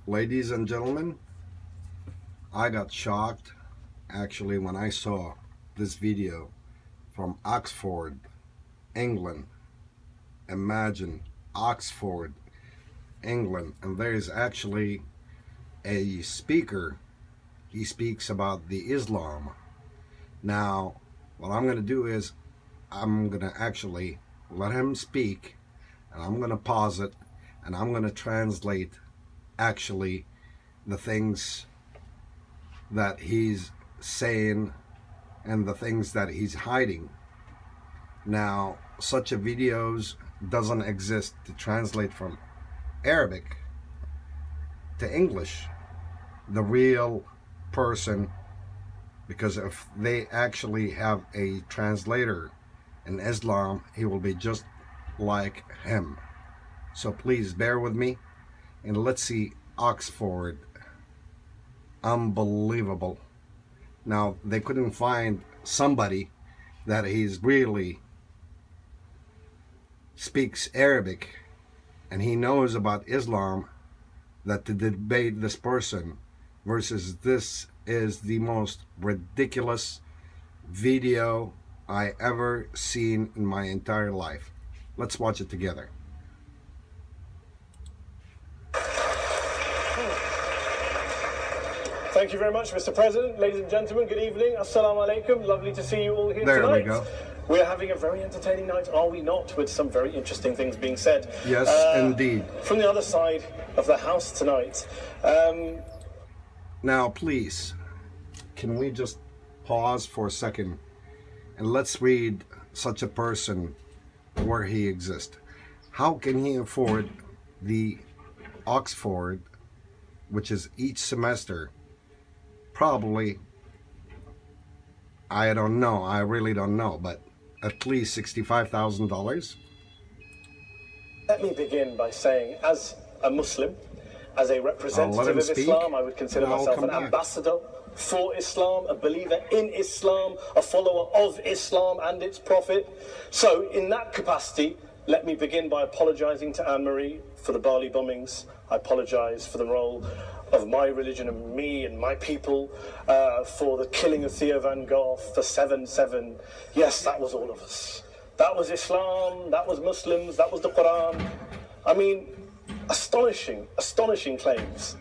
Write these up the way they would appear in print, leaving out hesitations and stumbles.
Ladies and gentlemen, I got shocked actually when I saw this video from Oxford, England. Imagine Oxford, England, and there is actually a speaker. He speaks about the Islam. Now, what I'm going to do is I'm going to actually let him speak, and I'm going to pause it, and I'm going to translate actually the things that he's saying and the things that he's hiding. Now, such a videos doesn't exist to translate from Arabic to English. The real person, because if they actually have a translator in Islam, he will be just like him. So please bear with me and let's see Oxford. Unbelievable. Now, they couldn't find somebody that he's really speaks Arabic and he knows about Islam that to debate this person versus this is the most ridiculous video I ever seen in my entire life. Let's watch it together. Thank you very much, Mr. President. Ladies and gentlemen, good evening. Assalamu alaikum. Lovely to see you all here there tonight. We go. We're having a very entertaining night, are we not? With some very interesting things being said. Yes, indeed. From the other side of the house tonight. Now, please, can we just pause for a second and let's read such a person where he exists. How can he afford the Oxford, which is each semester? Probably, I don't know, I really don't know, but at least $65,000. Let me begin by saying, as a Muslim, as a representative of Islam, I would consider myself an ambassador for Islam, a believer in Islam, a follower of Islam and its Prophet. So, in that capacity, let me begin by apologizing to Anne-Marie for the Bali bombings. I apologize for the role of my religion and me and my people, for the killing of Theo van Gogh, for 7/7. Yes, that was all of us. That was Islam, that was Muslims, that was the Quran. I mean, astonishing claims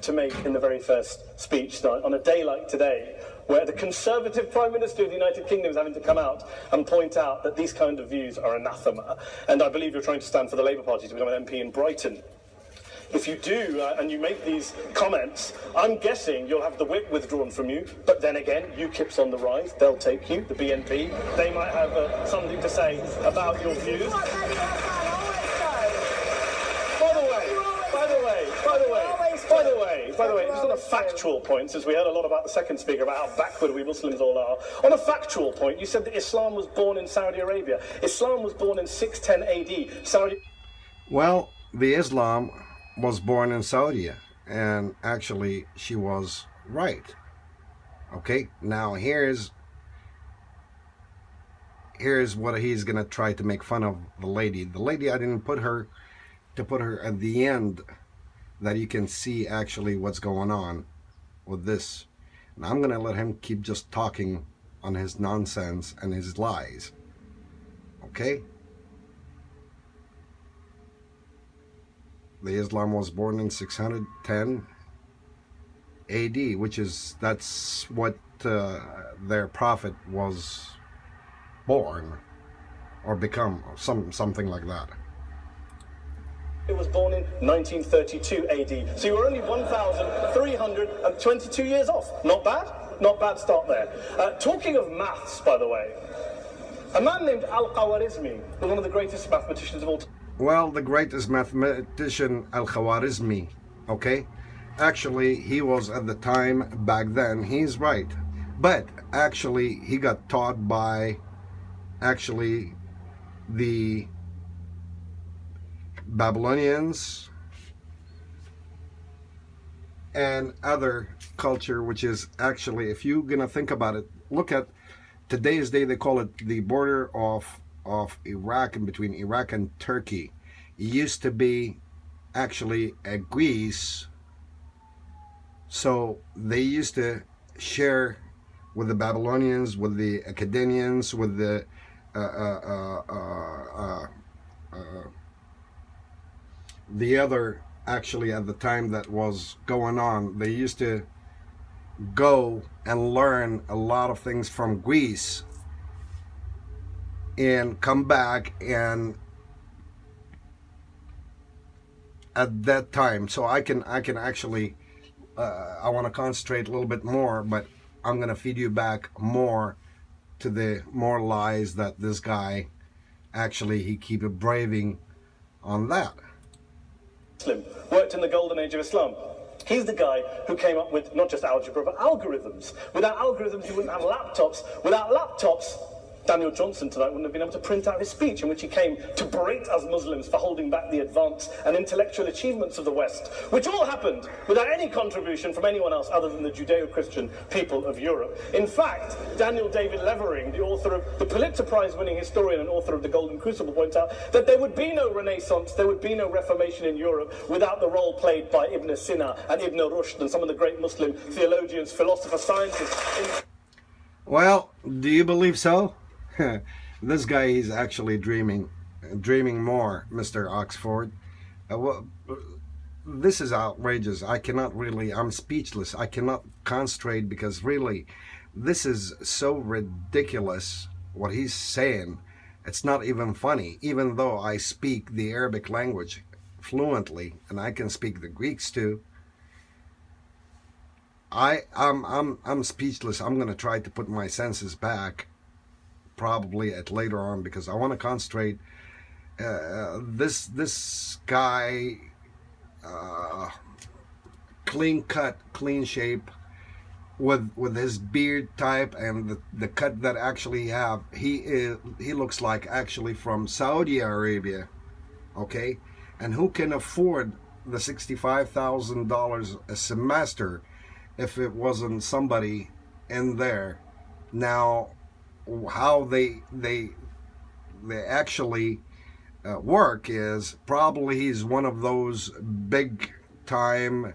to make in the very first speech tonight, on a day like today, where the Conservative Prime Minister of the United Kingdom is having to come out and point out that these kind of views are anathema. And I believe you're trying to stand for the Labour Party to become an MP in Brighton. If you do, and you make these comments, I'm guessing you'll have the whip withdrawn from you. But then again, UKIP's on the rise. They'll take you. The BNP, they might have something to say about your views. By the way, just on a factual point, since we heard a lot about the second speaker, about how backward we Muslims all are, on a factual point, you said that Islam was born in Saudi Arabia. Islam was born in 610 AD. Well, the Islam was born in Saudi, and actually she was right. Okay, now here's what he's gonna try to make fun of the lady. The lady, I didn't put her at the end, that you can see actually what's going on with this. And I'm gonna let him keep just talking on his nonsense and his lies. Okay? The Islam was born in 610 AD, that's what their prophet was born or become, something like that. It was born in 1932 AD. So you were only 1,322 years off. Not bad? Not bad start there. Talking of maths, by the way, a man named Al-Khwarizmi was one of the greatest mathematicians of all time. Well, the greatest mathematician, Al-Khwarizmi, okay? Actually, he was at the time back then, he's right. But actually, he got taught by actually the Babylonians and other culture, which is actually, if you're gonna think about it, look at today's day, they call it the border of Iraq, and between Iraq and Turkey. It used to be actually a Greece So they used to share with the Babylonians, with the Akkadians, with the other, actually at the time that was going on, they used to go and learn a lot of things from Greece and come back, and at that time, so I can actually I want to concentrate a little bit more, but I'm going to feed you back more to the more lies that this guy actually he keep braving on that. Muslim worked in the golden age of Islam. He's the guy who came up with not just algebra, but algorithms. Without algorithms, you wouldn't have laptops. Without laptops, Daniel Johnson tonight wouldn't have been able to print out his speech in which he came to berate us Muslims for holding back the advance and intellectual achievements of the West, which all happened without any contribution from anyone else other than the Judeo-Christian people of Europe. In fact, Daniel David Levering, the author of the Pulitzer Prize-winning historian and author of The Golden Crucible, points out that there would be no Renaissance, there would be no Reformation in Europe without the role played by Ibn Sina and Ibn Rushd and some of the great Muslim theologians, philosophers, scientists. Well, do you believe so? This guy is actually dreaming more, Mr. Oxford. Well, this is outrageous. I cannot really, I'm speechless. I cannot concentrate because really, this is so ridiculous what he's saying. It's not even funny, even though I speak the Arabic language fluently and I can speak the Greeks too. I'm speechless. I'm gonna try to put my senses back probably at later on because I want to concentrate. This guy, clean cut, clean shape, with his beard type and the cut that actually have, he looks like actually from Saudi Arabia, okay? And who can afford the $65,000 a semester if it wasn't somebody in there? Now, how they actually work is probably he's one of those big time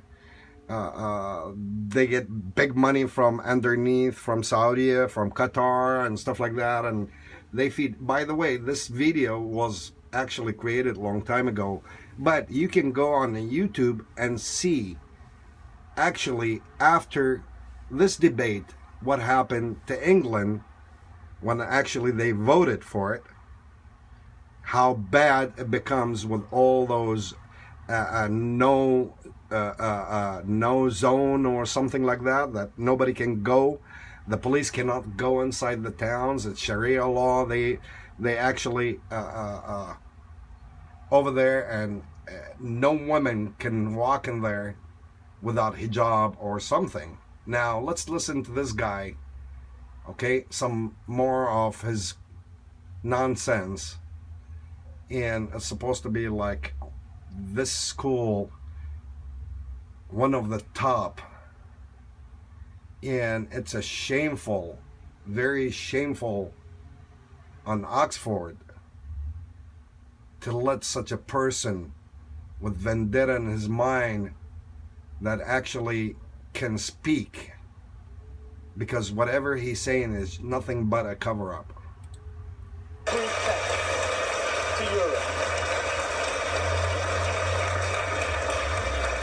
they get big money from underneath, from Saudi, from Qatar and stuff like that, and they feed. By the way, this video was actually created a long time ago, but you can go on YouTube and see actually after this debate what happened to England when actually they voted for it, how bad it becomes with all those no zone or something like that nobody can go. The police cannot go inside the towns. It's Sharia law. They actually over there, and no woman can walk in there without hijab or something. Now let's listen to this guy. Okay, some more of his nonsense, and it's supposed to be like this school, one of the top, and it's a shameful, very shameful on Oxford to let such a person with vendetta in his mind that actually can speak, because whatever he's saying is nothing but a cover-up. To Europe.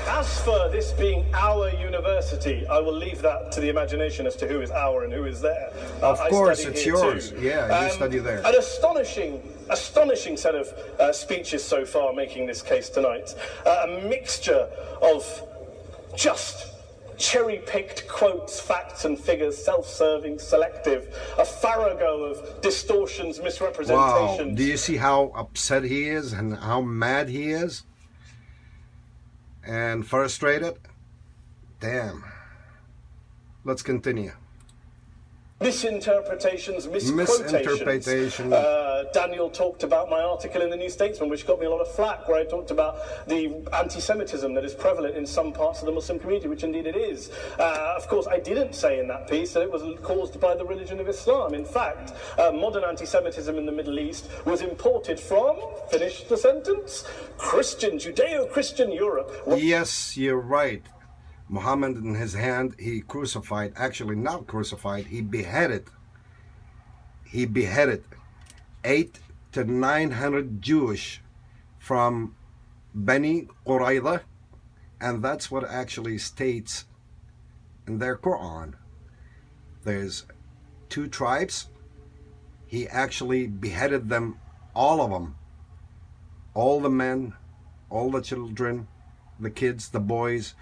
As for this being our university, I will leave that to the imagination as to who is our and who is there. Of course, it's yours. Too. Yeah, you study there. An astonishing set of speeches so far making this case tonight. A mixture of just cherry-picked quotes, facts and figures, self-serving, selective, a farrago of distortions, misrepresentations. Wow. Do you see how upset he is and how mad he is? And frustrated? Damn. Let's continue. Misinterpretations, misquotations. Daniel talked about my article in the New Statesman, which got me a lot of flack, where I talked about the anti-Semitism that is prevalent in some parts of the Muslim community, which indeed it is. Of course, I didn't say in that piece that it was caused by the religion of Islam. In fact, modern anti-Semitism in the Middle East was imported from, finish the sentence, Judeo-Christian Europe. Yes, you're right. Muhammad in his hand, he crucified, actually not crucified, he beheaded 800 to 900 Jewish from Bani Qurayza, and that's what actually states in their Quran. There's 2 tribes. He actually beheaded them, all of them, all the men, all the children, the kids, the boys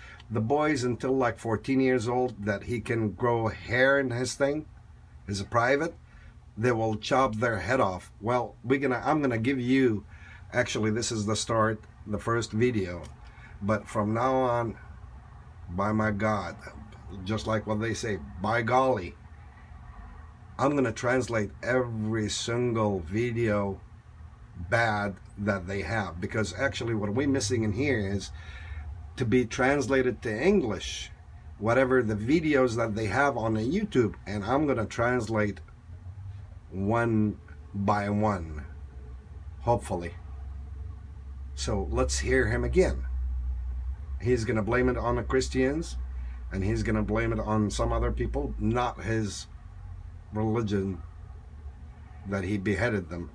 until like 14 years old, that he can grow hair in his thing, his private. They will chop their head off. Well, I'm gonna give you, actually this is the start, the first video, but from now on, by my God, just like what they say, by golly, I'm gonna translate every single video bad that they have, because actually what we're missing in here is to be translated to English, whatever the videos that they have on the YouTube, and I'm gonna translate one by one, hopefully. So let's hear him again. He's gonna blame it on the Christians, and he's gonna blame it on some other people, not his religion, that he beheaded them.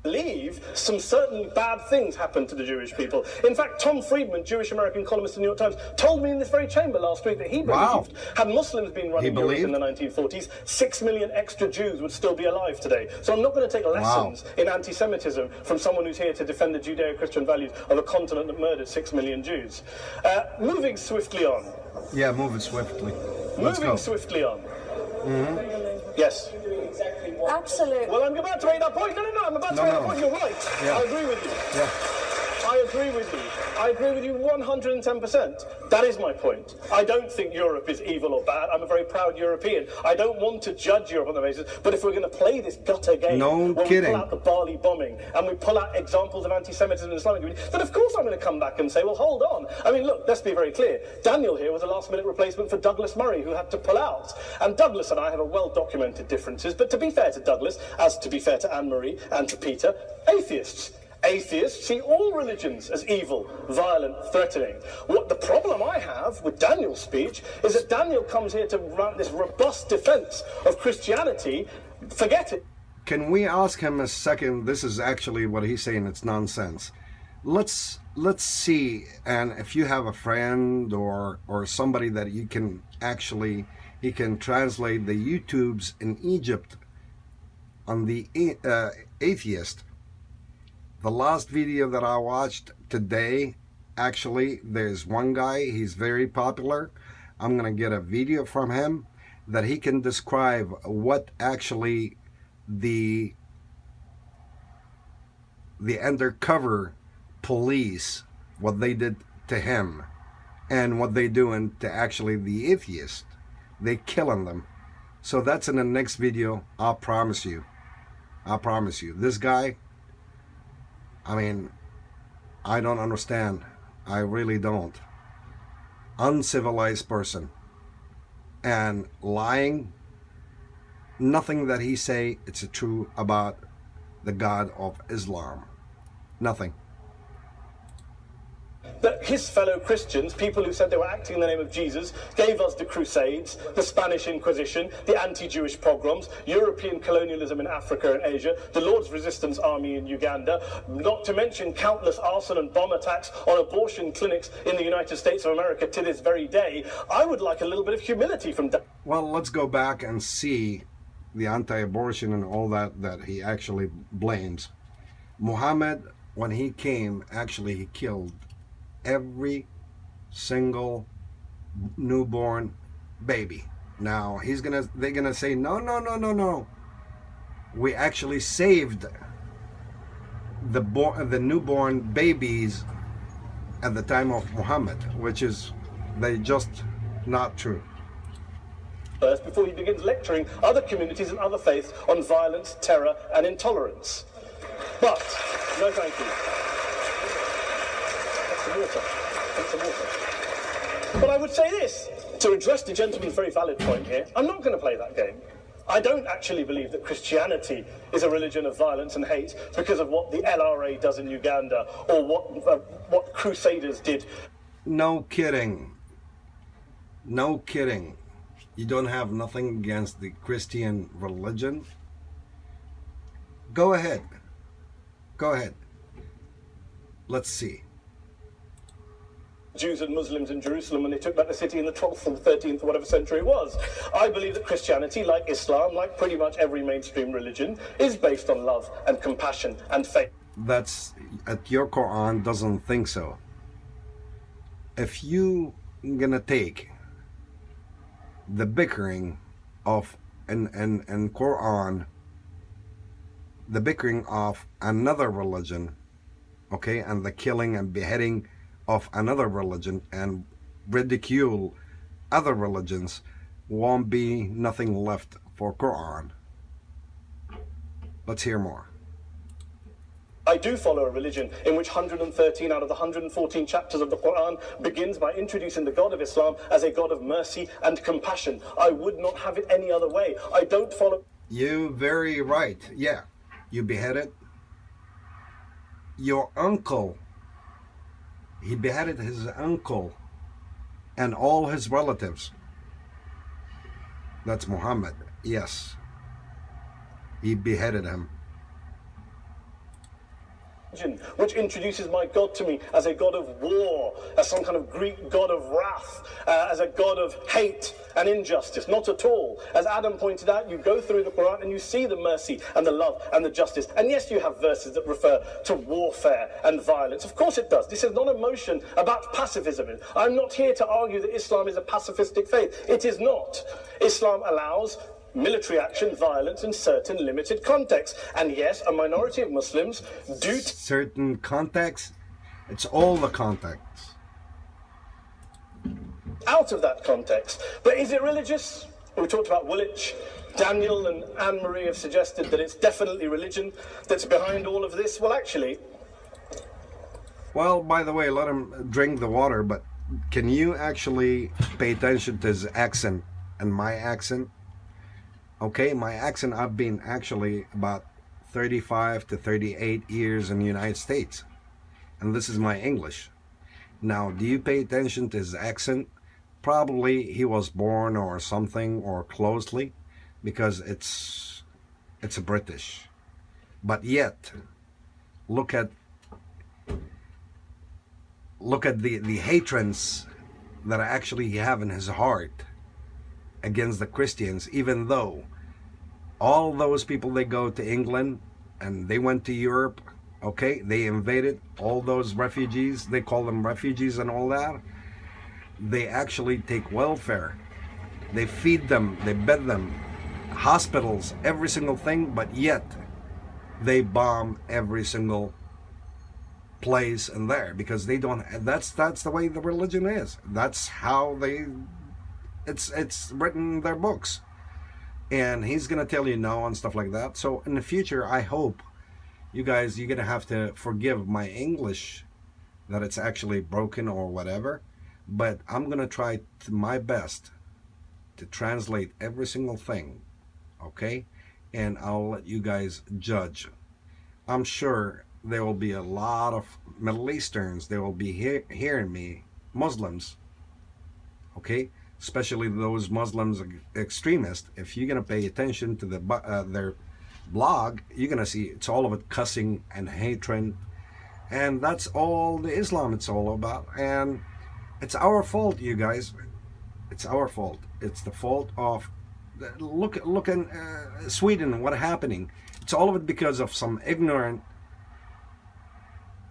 Believe some certain bad things happened to the Jewish people. In fact, Tom Friedman, Jewish American columnist in the New York Times, told me in this very chamber last week that he believed, had Muslims been running Europe in the 1940s, 6 million extra Jews would still be alive today. So I'm not going to take lessons in anti-Semitism from someone who's here to defend the Judeo-Christian values of a continent that murdered 6 million Jews. Moving swiftly on. Yeah, moving swiftly. Moving swiftly on. Mm-hmm. Yes. Absolutely. Well, I'm about to make that point. No, I'm about to make that point. You're right. Yeah. I agree with you. Yeah. I agree with you. I agree with you 110%. That is my point. I don't think Europe is evil or bad. I'm a very proud European. I don't want to judge Europe on the basis, but if we're going to play this gutter game, where we pull out the Bali bombing and we pull out examples of anti-Semitism in the Islamic community, then of course I'm going to come back and say, well, hold on. I mean, look, let's be very clear. Daniel here was a last-minute replacement for Douglas Murray, who had to pull out. And Douglas and I have a well-documented differences, but to be fair to Douglas, as to be fair to Anne-Marie and to Peter, atheists. Atheists see all religions as evil, violent, threatening. What the problem I have with Daniel's speech is that Daniel comes here to run this robust defense of Christianity. Forget it. Can we ask him a second? This is actually what he's saying. It's nonsense. Let's see. And if you have a friend or somebody that you can actually, he can translate the YouTubes in Egypt on the atheist. The last video that I watched today, actually, there's one guy, he's very popular. I'm going to get a video from him that he can describe what actually the undercover police, what they did to him and what they doing to actually the atheist. They killing them. So that's in the next video, I'll promise you. I promise you. This guy, I mean, I don't understand. I really don't. Uncivilized person. And lying. Nothing that he say it's true about the God of Islam. Nothing. That his fellow Christians, people who said they were acting in the name of Jesus, gave us the Crusades, the Spanish Inquisition, the anti-Jewish pogroms, European colonialism in Africa and Asia, the Lord's Resistance Army in Uganda, not to mention countless arson and bomb attacks on abortion clinics in the United States of America to this very day. I would like a little bit of humility from... Well, let's go back and see the anti-abortion and all that he actually blames. Muhammad, when he came, actually he killed every single newborn baby. Now they're gonna say no. We actually saved the newborn babies at the time of Muhammad, which is just not true. First, before he begins lecturing other communities and other faiths on violence, terror, and intolerance. But no, thank you. Some water. But I would say this, to address the gentleman's very valid point here, I'm not going to play that game. I don't actually believe that Christianity is a religion of violence and hate because of what the LRA does in Uganda or what Crusaders did. No kidding. No kidding. You don't have nothing against the Christian religion? Go ahead. Go ahead. Let's see. Jews and Muslims in Jerusalem when they took back the city in the 12th or 13th or whatever century it was. I believe that Christianity, like Islam, like pretty much every mainstream religion, is based on love and compassion and faith. That's, your Quran doesn't think so. If you gonna take the bickering of and Quran, the bickering of another religion, okay, and the killing and beheading of another religion and ridicule other religions, won't be nothing left for Quran. Let's hear more. I do follow a religion in which 113 out of the 114 chapters of the Quran begins by introducing the God of Islam as a God of mercy and compassion. I would not have it any other way. I don't follow... You very right. Yeah. You beheaded your uncle. He beheaded his uncle and all his relatives. That's Muhammad. Yes. He beheaded him. Which introduces my God to me as a God of war, as some kind of Greek God of wrath, as a God of hate and injustice. Not at all. As Adam pointed out, you go through the Quran and you see the mercy and the love and the justice. And yes, you have verses that refer to warfare and violence. Of course it does. This is not a motion about pacifism. I'm not here to argue that Islam is a pacifistic faith. It is not. Islam allows military action, violence in certain limited contexts. And yes, a minority of Muslims do... Certain contexts? It's all the contexts. Out of that context. But is it religious? We talked about Woolwich. Daniel and Anne-Marie have suggested that it's definitely religion that's behind all of this. Well, actually... Well, by the way, let him drink the water, but can you actually pay attention to his accent and my accent? Okay, my accent, I've been actually about 35 to 38 years in the United States. And this is my English. Now, do you pay attention to his accent? Probably he was born or something or closely, because it's a British. But yet, look at the hatreds that actually he have in his heart against the Christians, even though all those people, they go to England and they went to Europe, okay, they invaded all those refugees, they call them refugees and all that. They actually take welfare, they feed them, they bed them, hospitals, every single thing, but yet they bomb every single place in there, because they don't, that's the way the religion is. That's how they, it's written in their books, and he's gonna tell you no and stuff like that. So in the future, I hope you guys, you're gonna have to forgive my English, that it's actually broken or whatever, but I'm gonna try my best to translate every single thing, okay? And I'll let you guys judge. I'm sure there will be a lot of Middle Easterns, they will be hearing me, Muslims, okay? Especially those Muslims extremists. If you're gonna pay attention to their blog, you're gonna see it's all of it cussing and hatred, and that's all the Islam it's all about. And it's our fault, you guys. It's our fault. It's the fault of look in Sweden, what happening. It's all of it because of some ignorant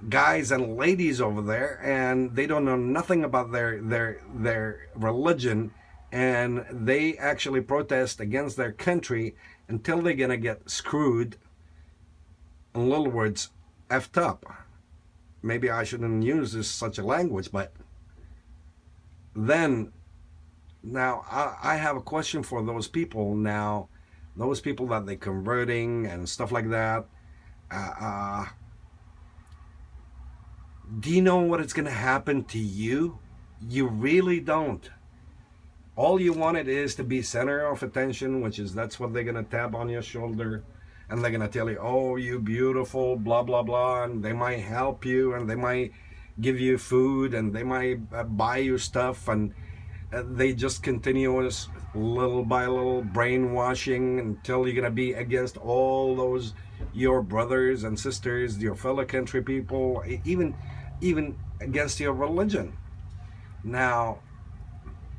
guys and ladies over there, and they don't know nothing about their religion, and they actually protest against their country until they're gonna get screwed, in little words, effed up. Maybe I shouldn't use such a language, but then now I have a question for those people now, those people that they converting and stuff like that. Do you know what is going to happen to you? You really don't. All you wanted is to be center of attention, which is, that's what they're going to tap on your shoulder, and they're going to tell you, oh, you beautiful, blah, blah, blah, and they might help you, and they might give you food, and they might buy you stuff, and they just continuous little by little brainwashing until you're gonna be against all those your brothers and sisters, your fellow country people, even against your religion. Now,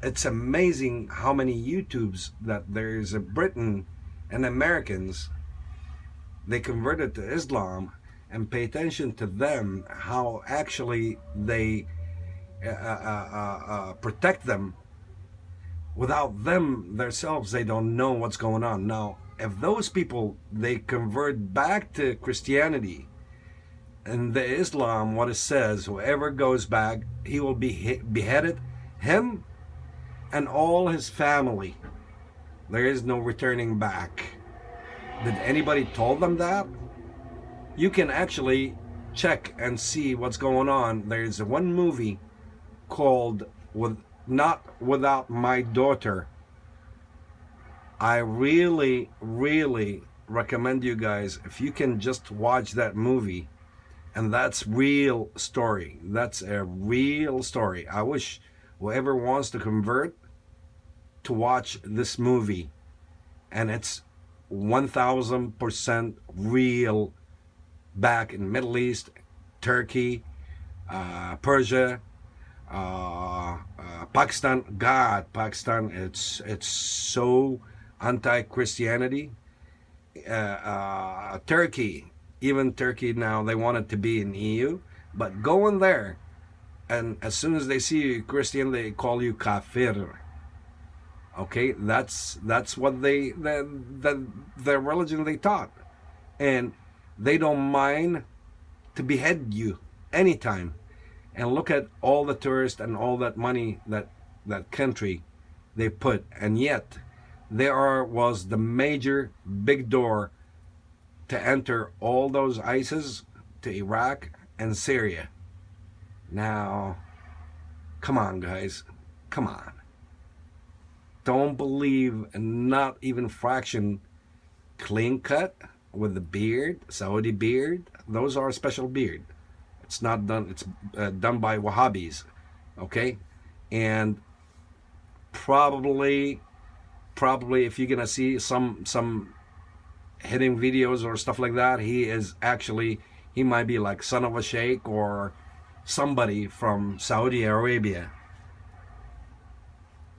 it's amazing how many YouTubes that there's a Britain and Americans, they converted to Islam, and pay attention to them, how actually they protect them. Without them themselves, they don't know what's going on. Now, if those people, they convert back to Christianity and the Islam, what it says, whoever goes back, he will be beheaded, him and all his family. There is no returning back. Did anybody told them that? You can actually check and see what's going on. There's one movie called Not Without My Daughter. I really recommend you guys, if you can just watch that movie. And that's real story. That's a real story. I wish whoever wants to convert to watch this movie. And it's 1000% real. Back in Middle East, Turkey, Persia, Pakistan. God, Pakistan, it's so anti-Christianity. Turkey, even Turkey now, they want it to be in EU, but go in there, and as soon as they see you Christian, they call you kafir. Okay, that's what the religion they taught, and they don't mind to behead you anytime. And look at all the tourists and all that money that country they put, and yet there was the major big door to enter all those ISIS to Iraq and Syria. Now, come on guys, come on. Don't believe, not even fraction clean cut with the beard, Saudi beard. Those are a special beard. It's not done, it's done by Wahhabis, okay? And probably if you're gonna see some hitting videos or stuff like that, he might be like son of a sheikh or somebody from Saudi Arabia.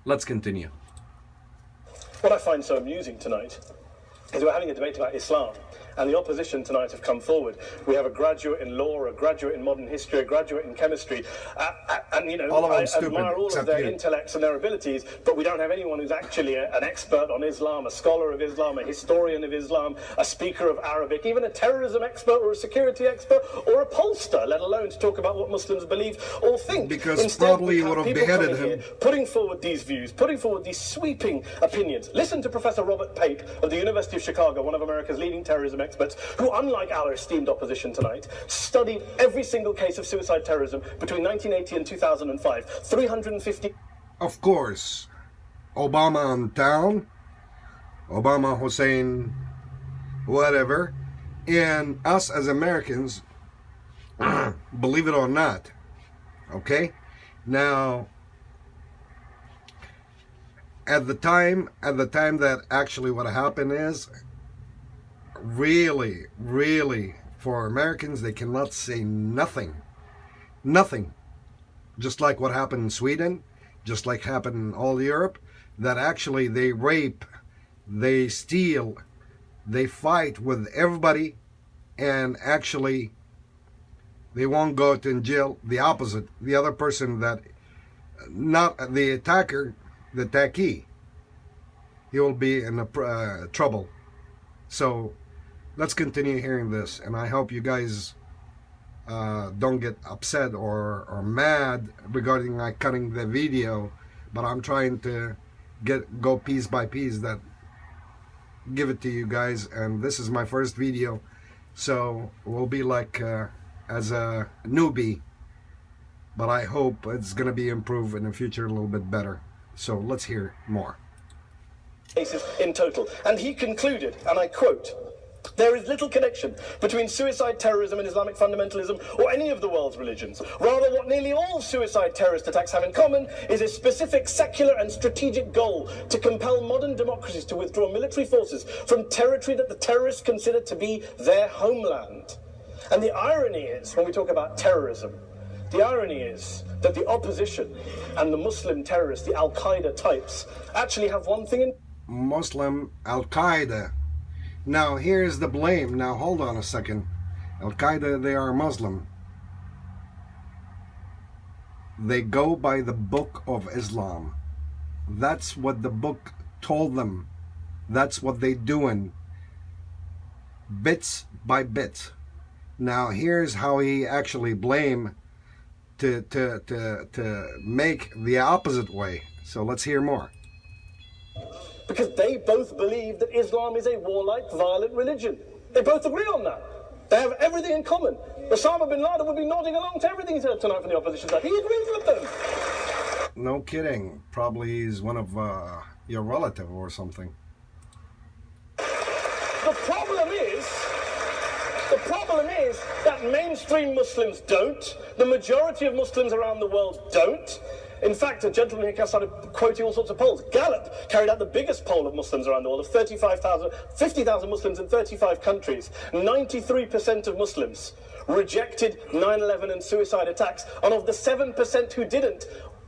Let's continue. What I find so amusing tonight is we're having a debate about Islam, and the opposition tonight have come forward. We have a graduate in law, a graduate in modern history, a graduate in chemistry, and you know, I admire all of their intellects and their abilities, but we don't have anyone who's actually an expert on Islam, a scholar of Islam, a historian of Islam, a speaker of Arabic, even a terrorism expert or a security expert or a pollster, let alone to talk about what Muslims believe or think. Because instead, probably you would have beheaded him. Putting forward these views, putting forward these sweeping opinions. Listen to Professor Robert Pape of the University of Chicago, one of America's leading terrorism experts, who, unlike our esteemed opposition tonight, studied every single case of suicide terrorism between 1980 and 2005. 350. Of course, Obama in town, Obama, Hussein, whatever, and us as Americans, believe it or not, okay? Now, at the time that actually what happened is, really, for Americans, they cannot say nothing. Just like what happened in Sweden, just like happened in all Europe, that actually they rape, they steal, they fight with everybody, and actually they won't go to jail. The opposite, the other person that, not the attacker, the attackee, he will be in trouble. So let's continue hearing this, and I hope you guys don't get upset or mad regarding my cutting the video, but I'm trying to go piece by piece, that give it to you guys, and this is my first video, so we'll be like as a newbie, but I hope it's gonna be improved in the future a little bit better. So let's hear more. Cases in total, and he concluded, and I quote, There is little connection between suicide terrorism and Islamic fundamentalism or any of the world's religions. Rather, what nearly all suicide terrorist attacks have in common is a specific secular and strategic goal to compel modern democracies to withdraw military forces from territory that the terrorists consider to be their homeland. And the irony is, when we talk about terrorism, the irony is that the opposition and the Muslim terrorists, the Al-Qaeda types, actually have one thing in Muslim Al-Qaeda. Now, here's the blame. Now, hold on a second. Al-Qaeda, they are Muslim. They go by the Book of Islam. That's what the book told them. That's what they doing. Bits by bits. Now, here's how he actually blame to make the opposite way. So let's hear more. Because they both believe that Islam is a warlike, violent religion. They both agree on that. They have everything in common. Osama bin Laden would be nodding along to everything he's heard tonight from the opposition side. He agrees with them. No kidding. Probably he's one of your relative or something. The problem is that mainstream Muslims don't. The majority of Muslims around the world don't. In fact, a gentleman here started quoting all sorts of polls. Gallup carried out the biggest poll of Muslims around the world, of 50,000 Muslims in 35 countries. 93% of Muslims rejected 9/11 and suicide attacks. And of the 7% who didn't,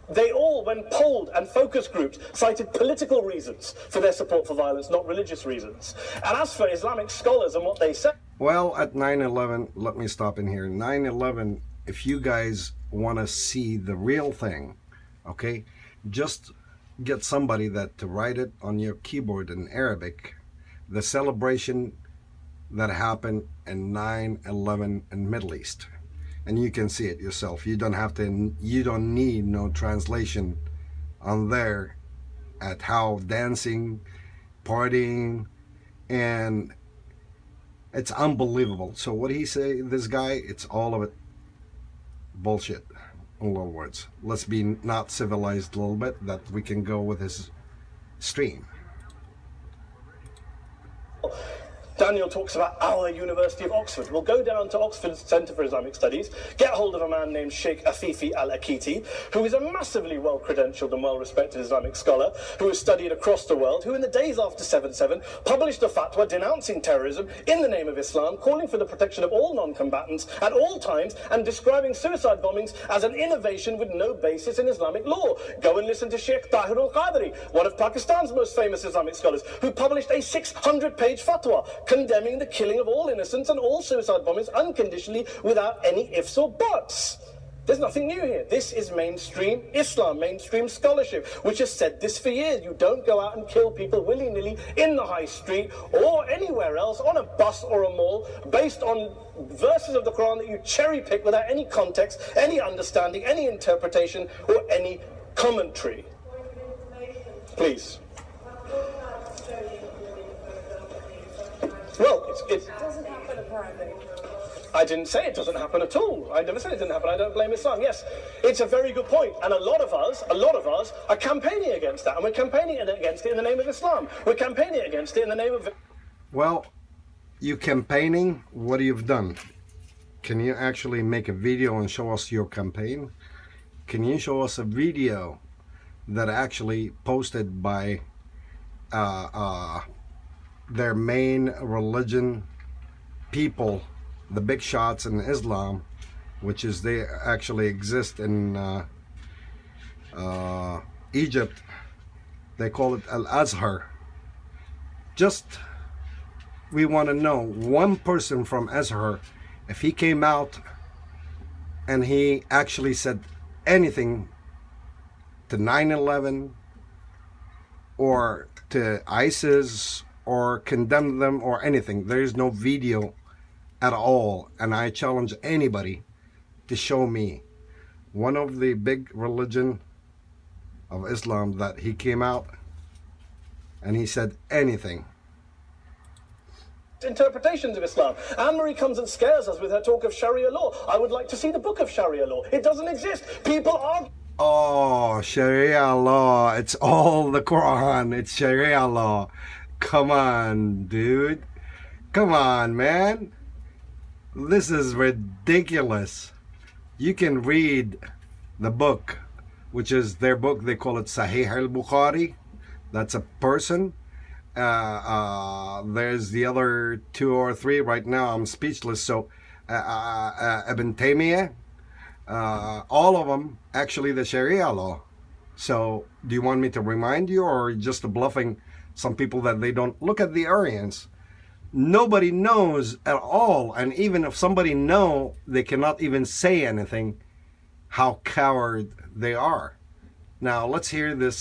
they all, when polled and focus groups, cited political reasons for their support for violence, not religious reasons. And as for Islamic scholars and what they say... Well, at 9/11, let me stop in here. 9/11, if you guys want to see the real thing, okay, just get somebody that to write it on your keyboard in Arabic, the celebration that happened in 9/11 in Middle East, and you can see it yourself. You don't need no translation on there at how dancing, partying, and it's unbelievable. So what he say, this guy, it's all of it bullshit. In little words, let's be not civilized a little bit, that we can go with his stream. Daniel talks about our University of Oxford. We'll go down to Oxford's Centre for Islamic Studies, get hold of a man named Sheikh Afifi Al-Akiti, who is a massively well-credentialed and well-respected Islamic scholar, who has studied across the world, who in the days after 7/7 published a fatwa denouncing terrorism in the name of Islam, calling for the protection of all non-combatants at all times, and describing suicide bombings as an innovation with no basis in Islamic law. Go and listen to Sheikh Tahir Al-Qadri, one of Pakistan's most famous Islamic scholars, who published a 600-page fatwa condemning the killing of all innocents and all suicide bombings unconditionally without any ifs or buts. There's nothing new here. This is mainstream Islam, mainstream scholarship, which has said this for years. You don't go out and kill people willy-nilly in the high street or anywhere else, on a bus or a mall, based on verses of the Quran that you cherry-pick without any context, any understanding, any interpretation, or any commentary. Please. Well, it doesn't happen apparently. I didn't say it doesn't happen at all. I never said it didn't happen. I don't blame Islam. Yes, it's a very good point. And a lot of us are campaigning against that. And we're campaigning against it in the name of Islam. We're campaigning against it in the name of... Well, you campaigning, what you've done? Can you actually make a video and show us your campaign? Can you show us a video that actually posted by their main religion people, the big shots in Islam, which is they actually exist in Egypt. They call it Al-Azhar. Just, we want to know one person from Azhar, if he came out and he actually said anything to 9/11 or to ISIS or condemn them or anything. There is no video at all, and I challenge anybody to show me one of the big religion of Islam that he came out and he said anything. Interpretations of Islam. Anne-Marie comes and scares us with her talk of Sharia law. I would like to see the book of Sharia law. It doesn't exist. People are... Oh, Sharia law. It's all the Quran. It's Sharia law. Come on, dude. Come on, man. This is ridiculous. You can read the book, which is their book. They call it Sahih al-Bukhari. That's a person. There's the other 2 or 3 right now. I'm speechless. So Ibn Taymiyyah, all of them, actually the Sharia law. So do you want me to remind you, or just bluffing some people that they don't look at the Aryans? Nobody knows at all, and even if somebody know, they cannot even say anything. How coward they are. Now let's hear this